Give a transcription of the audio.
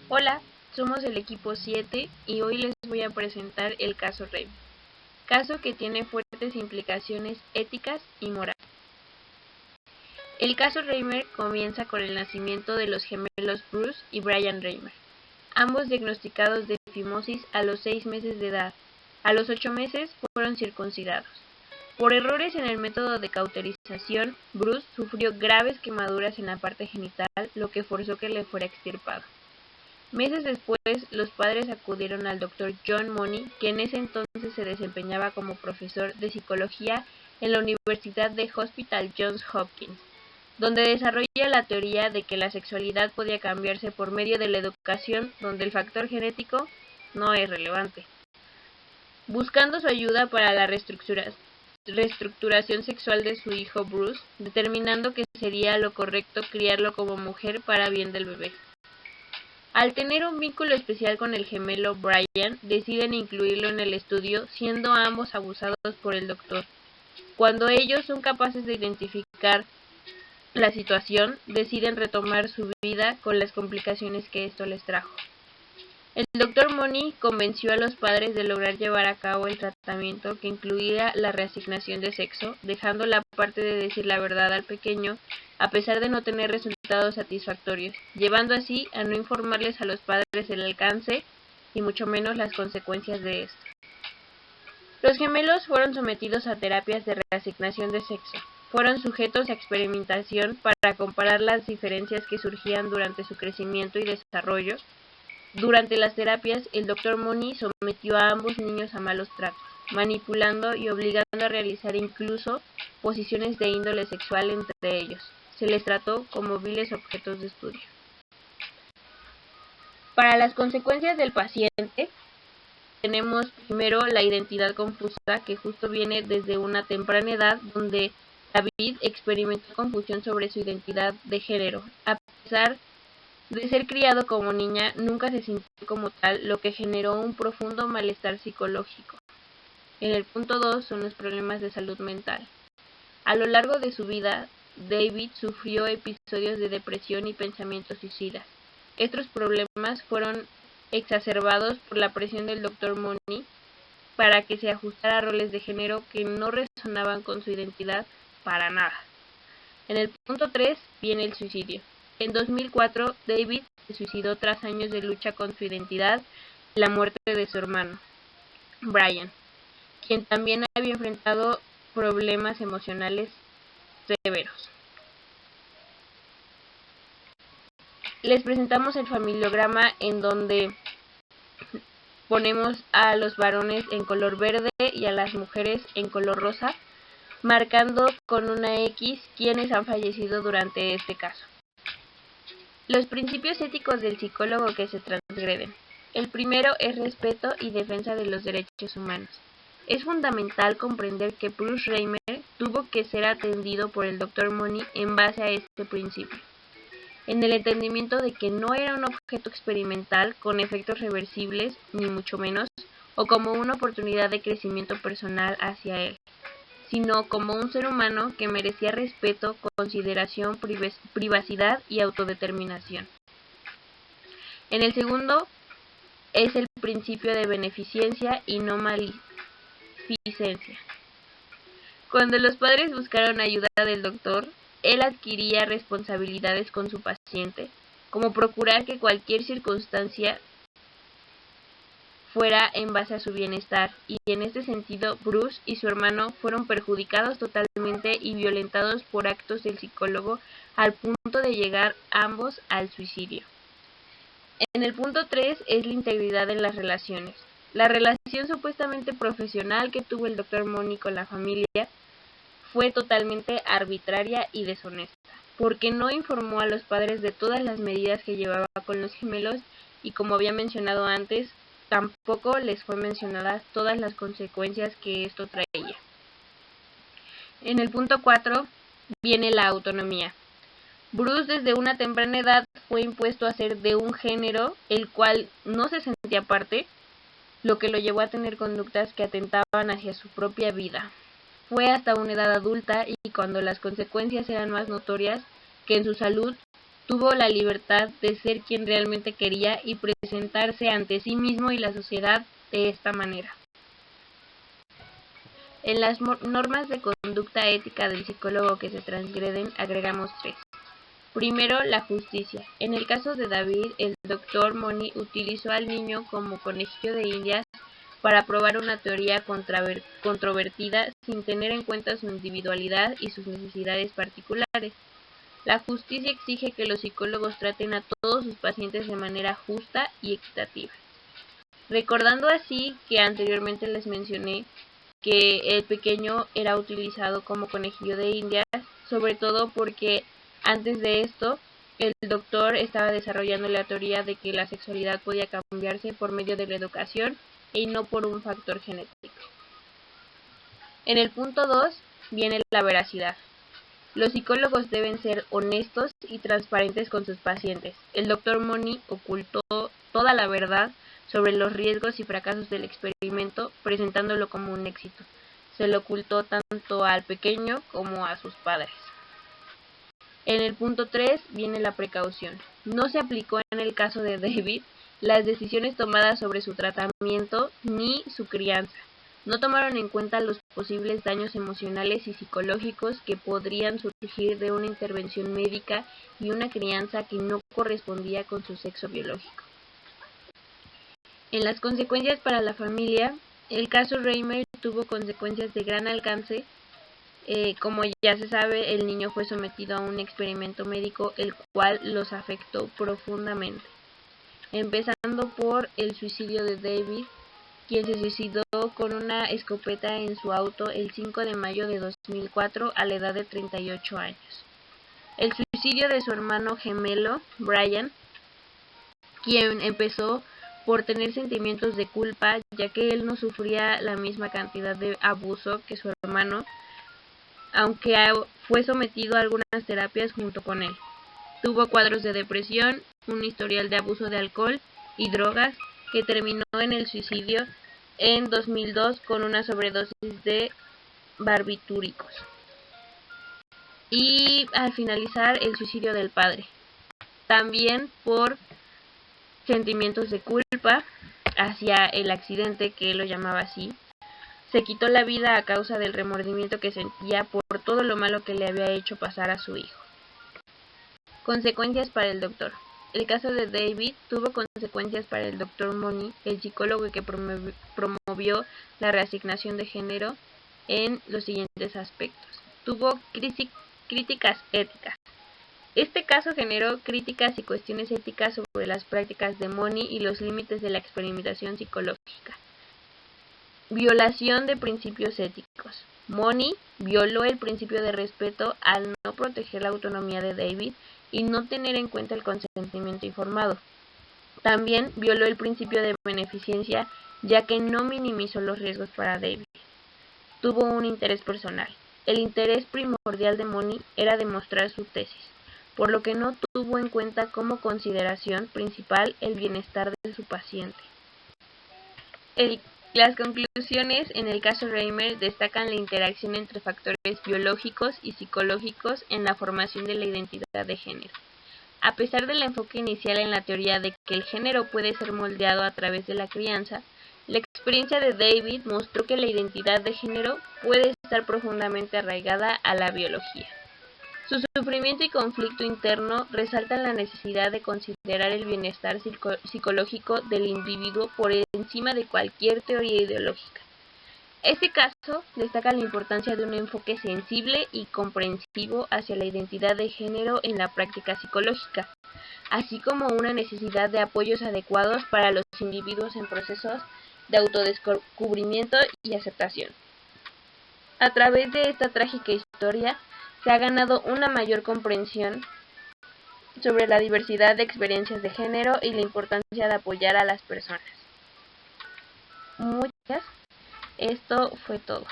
Hola, somos el equipo 7 y hoy les voy a presentar el caso Reimer, caso que tiene fuertes implicaciones éticas y morales. El caso Reimer comienza con el nacimiento de los gemelos Bruce y Brian Reimer, ambos diagnosticados de fimosis a los 6 meses de edad. A los 8 meses fueron circuncidados. Por errores en el método de cauterización, Bruce sufrió graves quemaduras en la parte genital, lo que forzó que le fuera extirpado. Meses después, los padres acudieron al Dr. John Money, que en ese entonces se desempeñaba como profesor de psicología en la Universidad de Hospital Johns Hopkins, donde desarrolla la teoría de que la sexualidad podía cambiarse por medio de la educación, donde el factor genético no es relevante. Buscando su ayuda para la reestructuración sexual de su hijo Bruce, determinando que sería lo correcto criarlo como mujer para bien del bebé. Al tener un vínculo especial con el gemelo Brian, deciden incluirlo en el estudio, siendo ambos abusados por el doctor. Cuando ellos son capaces de identificar la situación, deciden retomar su vida con las complicaciones que esto les trajo. El Dr. Money convenció a los padres de lograr llevar a cabo el tratamiento que incluía la reasignación de sexo, dejando la parte de decir la verdad al pequeño, a pesar de no tener resultados satisfactorios, llevando así a no informarles a los padres el alcance y mucho menos las consecuencias de esto. Los gemelos fueron sometidos a terapias de reasignación de sexo. Fueron sujetos a experimentación para comparar las diferencias que surgían durante su crecimiento y desarrollo. Durante las terapias, el Dr. Money sometió a ambos niños a malos tratos, manipulando y obligando a realizar incluso posiciones de índole sexual entre ellos. Se les trató como viles objetos de estudio. Para las consecuencias del paciente, tenemos primero la identidad confusa, que justo viene desde una temprana edad, donde David experimentó confusión sobre su identidad de género. A pesar de ser criado como niña, nunca se sintió como tal, lo que generó un profundo malestar psicológico. En el punto 2 son los problemas de salud mental. A lo largo de su vida, David sufrió episodios de depresión y pensamientos suicidas. Estos problemas fueron exacerbados por la presión del Dr. Money para que se ajustara a roles de género que no resonaban con su identidad para nada. En el punto 3 viene el suicidio. En 2004, David se suicidó tras años de lucha con su identidad y la muerte de su hermano, Brian, quien también había enfrentado problemas emocionales severos. Les presentamos el familiograma en donde ponemos a los varones en color verde y a las mujeres en color rosa, marcando con una X quienes han fallecido durante este caso. Los principios éticos del psicólogo que se transgreden. El primero es respeto y defensa de los derechos humanos. Es fundamental comprender que Bruce Reimer tuvo que ser atendido por el Dr. Money en base a este principio, en el entendimiento de que no era un objeto experimental con efectos reversibles, ni mucho menos, o como una oportunidad de crecimiento personal hacia él, sino como un ser humano que merecía respeto, consideración, privacidad y autodeterminación. En el segundo es el principio de beneficencia y no maleficencia. Cuando los padres buscaron ayuda del doctor, él adquiría responsabilidades con su paciente, como procurar que cualquier circunstancia fuera en base a su bienestar, y en este sentido Bruce y su hermano fueron perjudicados totalmente y violentados por actos del psicólogo al punto de llegar ambos al suicidio. En el punto 3 es la integridad en las relaciones. La relación supuestamente profesional que tuvo el Dr. Money con la familia fue totalmente arbitraria y deshonesta, porque no informó a los padres de todas las medidas que llevaba con los gemelos y, como había mencionado antes, tampoco les fue mencionadas todas las consecuencias que esto traía. En el punto 4 viene la autonomía. Bruce desde una temprana edad fue impuesto a ser de un género el cual no se sentía parte, lo que lo llevó a tener conductas que atentaban hacia su propia vida. Fue hasta una edad adulta y cuando las consecuencias eran más notorias que en su salud tuvo la libertad de ser quien realmente quería y presentarse ante sí mismo y la sociedad de esta manera. En las normas de conducta ética del psicólogo que se transgreden agregamos 3. Primero, la justicia. En el caso de David, el Dr. Money utilizó al niño como conejillo de indias para probar una teoría controvertida sin tener en cuenta su individualidad y sus necesidades particulares. La justicia exige que los psicólogos traten a todos sus pacientes de manera justa y equitativa. Recordando así que anteriormente les mencioné que el pequeño era utilizado como conejillo de indias, sobre todo porque antes de esto el doctor estaba desarrollando la teoría de que la sexualidad podía cambiarse por medio de la educación y no por un factor genético. En el punto 2 viene la veracidad. Los psicólogos deben ser honestos y transparentes con sus pacientes. El Dr. Money ocultó toda la verdad sobre los riesgos y fracasos del experimento, presentándolo como un éxito. Se lo ocultó tanto al pequeño como a sus padres. En el punto 3 viene la precaución. No se aplicó en el caso de David las decisiones tomadas sobre su tratamiento ni su crianza. No tomaron en cuenta los posibles daños emocionales y psicológicos que podrían surgir de una intervención médica y una crianza que no correspondía con su sexo biológico. En las consecuencias para la familia, el caso Reimer tuvo consecuencias de gran alcance. Como ya se sabe, el niño fue sometido a un experimento médico el cual los afectó profundamente, empezando por el suicidio de David, quien se suicidó con una escopeta en su auto el 5 de mayo de 2004 a la edad de 38 años. El suicidio de su hermano gemelo, Brian, quien empezó por tener sentimientos de culpa, ya que él no sufría la misma cantidad de abuso que su hermano, aunque fue sometido a algunas terapias junto con él. Tuvo cuadros de depresión, un historial de abuso de alcohol y drogas, que terminó en el suicidio en 2002 con una sobredosis de barbitúricos. Y al finalizar, el suicidio del padre, también por sentimientos de culpa hacia el accidente, que él lo llamaba así. Se quitó la vida a causa del remordimiento que sentía por todo lo malo que le había hecho pasar a su hijo. Consecuencias para el doctor. El caso de David tuvo consecuencias para el Dr. Money, el psicólogo que promovió la reasignación de género, en los siguientes aspectos. Tuvo críticas éticas. Este caso generó críticas y cuestiones éticas sobre las prácticas de Money y los límites de la experimentación psicológica. Violación de principios éticos. Money violó el principio de respeto al no proteger la autonomía de David y no tener en cuenta el consentimiento informado. También violó el principio de beneficencia, ya que no minimizó los riesgos para David. Tuvo un interés personal. El interés primordial de Money era demostrar su tesis, por lo que no tuvo en cuenta como consideración principal el bienestar de su paciente. Las conclusiones en el caso Reimer destacan la interacción entre factores biológicos y psicológicos en la formación de la identidad de género. A pesar del enfoque inicial en la teoría de que el género puede ser moldeado a través de la crianza, la experiencia de David mostró que la identidad de género puede estar profundamente arraigada a la biología. Su sufrimiento y conflicto interno resaltan la necesidad de considerar el bienestar psicológico del individuo por encima de cualquier teoría ideológica. Este caso destaca la importancia de un enfoque sensible y comprensivo hacia la identidad de género en la práctica psicológica, así como una necesidad de apoyos adecuados para los individuos en procesos de autodescubrimiento y aceptación. A través de esta trágica historia, se ha ganado una mayor comprensión sobre la diversidad de experiencias de género y la importancia de apoyar a las personas. Esto fue todo.